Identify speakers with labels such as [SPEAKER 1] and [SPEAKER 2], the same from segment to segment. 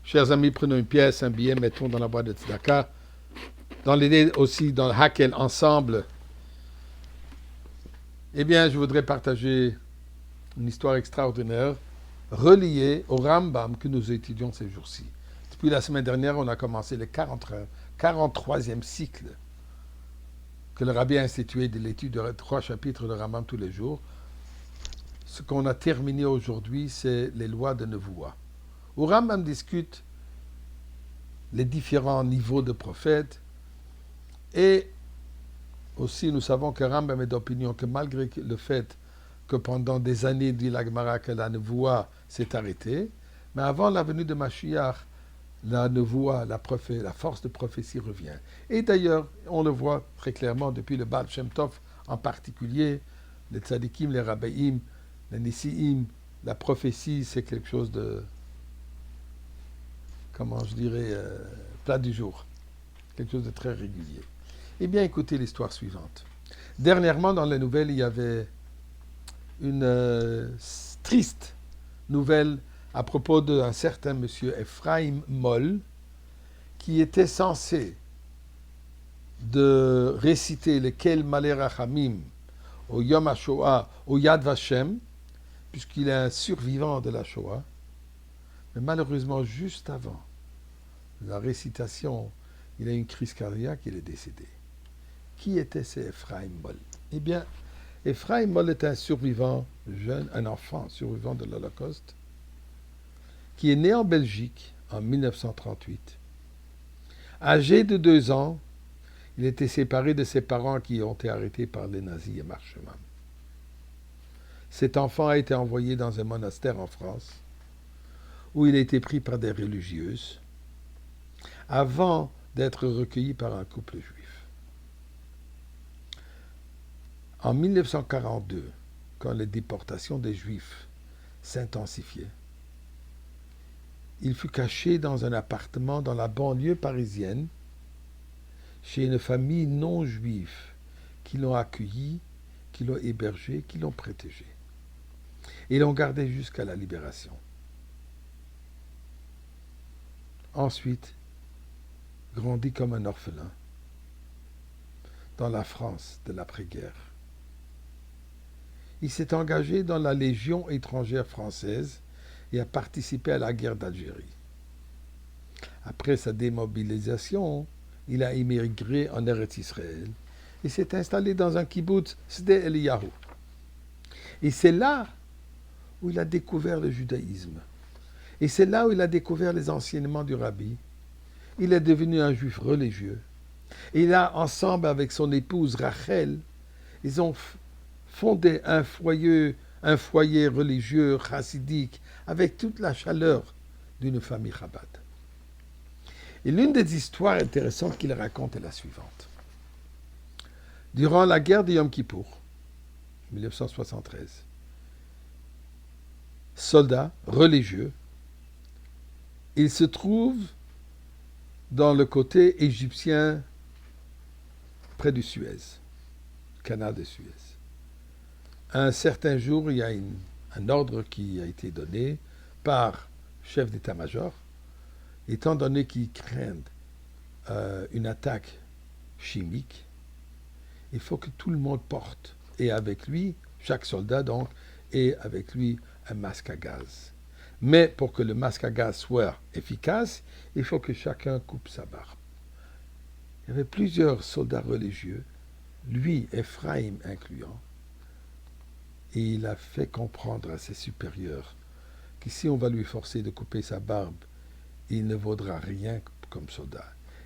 [SPEAKER 1] Chers amis, prenons une pièce, un billet, mettons dans la boîte de tzedaka. Dans l'idée aussi, dans le Hakel ensemble, eh bien, je voudrais partager une histoire extraordinaire reliée au Rambam que nous étudions ces jours-ci. Depuis la semaine dernière, on a commencé le 43e cycle que le Rabbi a institué de l'étude de 3 chapitres de Rambam tous les jours. Ce qu'on a terminé aujourd'hui, c'est les lois de Nevoua. Où Rambam discute les différents niveaux de prophètes et aussi nous savons que Rambam est d'opinion que malgré le fait que pendant des années, dit la Gemara, que la Nevoua s'est arrêtée, mais avant la venue de Mashiach, la Nevoua, la force de prophétie revient. Et d'ailleurs, on le voit très clairement depuis le Baal Shem Tov en particulier, les tzadikim, les rabbaïm, les nissiim, la prophétie, c'est quelque chose de, comment je dirais, plat du jour, quelque chose de très régulier. Eh bien, écoutez l'histoire suivante. Dernièrement, dans les nouvelles, il y avait une triste nouvelle à propos d'un certain monsieur Ephraim Moll, qui était censé de réciter le Kel Malé Rachamim au Yom HaShoah, au Yad Vashem, puisqu'il est un survivant de la Shoah. Mais malheureusement, juste avant la récitation, il a eu une crise cardiaque, il est décédé. Qui était ce Ephraim Moll? Eh bien, Ephraim Moll est un survivant jeune, un enfant survivant de l'Holocauste, qui est né en Belgique en 1938. Âgé de 2 ans, il était séparé de ses parents qui ont été arrêtés par les nazis à Marchemam. Cet enfant a été envoyé dans un monastère en France, où il a été pris par des religieuses, avant d'être recueilli par un couple juif. En 1942, quand les déportations des Juifs s'intensifiaient, il fut caché dans un appartement dans la banlieue parisienne, chez une famille non juive, qui l'ont accueilli, qui l'ont hébergé, qui l'ont protégé. Et l'ont gardé jusqu'à la libération. Ensuite, grandit comme un orphelin dans la France de l'après-guerre. Il s'est engagé dans la Légion étrangère française et a participé à la guerre d'Algérie. Après sa démobilisation, il a immigré en Eretz Israël et s'est installé dans un kibbutz, Sde Eliyahu. Et c'est là où il a découvert le judaïsme. Et c'est là où il a découvert les enseignements du rabbi. Il est devenu un juif religieux. Et là, ensemble avec son épouse Rachel, ils ont fondé un foyer religieux chassidique avec toute la chaleur d'une famille Chabad. Et l'une des histoires intéressantes qu'il raconte est la suivante. Durant la guerre de Yom Kippour, 1973, soldats religieux, il se trouve dans le côté égyptien près du Suez, canal de Suez. Un certain jour, il y a un ordre qui a été donné par le chef d'état-major, étant donné qu'ils craignent une attaque chimique, il faut que tout le monde porte, et avec lui, chaque soldat donc, et avec lui un masque à gaz. Mais pour que le masque à gaz soit efficace, il faut que chacun coupe sa barbe. Il y avait plusieurs soldats religieux, lui, Ephraim incluant, et il a fait comprendre à ses supérieurs que si on va lui forcer de couper sa barbe, il ne vaudra rien comme soldat.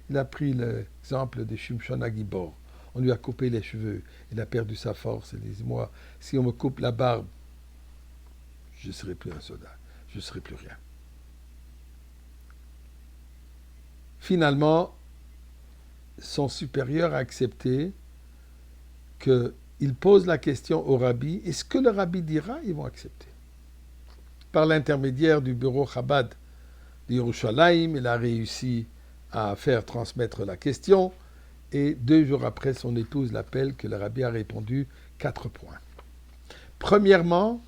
[SPEAKER 1] Il a pris l'exemple de Shimshon Agibor. On lui a coupé les cheveux, il a perdu sa force. Il dit, moi, si on me coupe la barbe, je ne serai plus un soldat, je ne serai plus rien. Finalement, son supérieur a accepté qu'il pose la question au rabbi, et ce que le rabbi dira, ils vont accepter. Par l'intermédiaire du bureau Chabad de Yerushalayim, il a réussi à faire transmettre la question, et 2 jours après, son épouse l'appelle que le rabbi a répondu 4 points. Premièrement,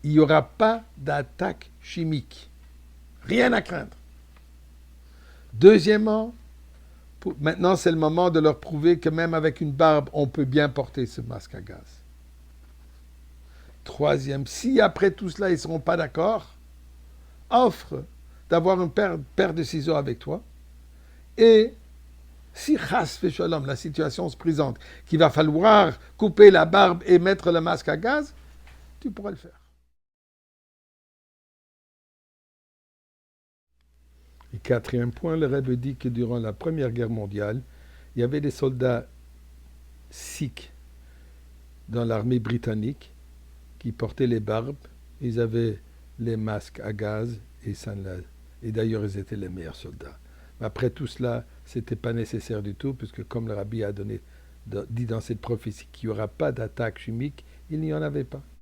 [SPEAKER 1] Il n'y aura pas d'attaque chimique. Rien à craindre. Deuxièmement, maintenant c'est le moment de leur prouver que même avec une barbe, on peut bien porter ce masque à gaz. Troisième, si après tout cela ils ne seront pas d'accord, offre d'avoir une paire de ciseaux avec toi. Et si chas v'sholom, la situation se présente, qu'il va falloir couper la barbe et mettre le masque à gaz, tu pourras le faire. Et quatrième point, le Rebbe dit que durant la Première Guerre mondiale, il y avait des soldats sikhs dans l'armée britannique qui portaient les barbes, ils avaient les masques à gaz et d'ailleurs ils étaient les meilleurs soldats. Mais après tout cela, ce n'était pas nécessaire du tout, puisque comme le Rabbi a dit dans cette prophétie qu'il n'y aura pas d'attaque chimique, il n'y en avait pas.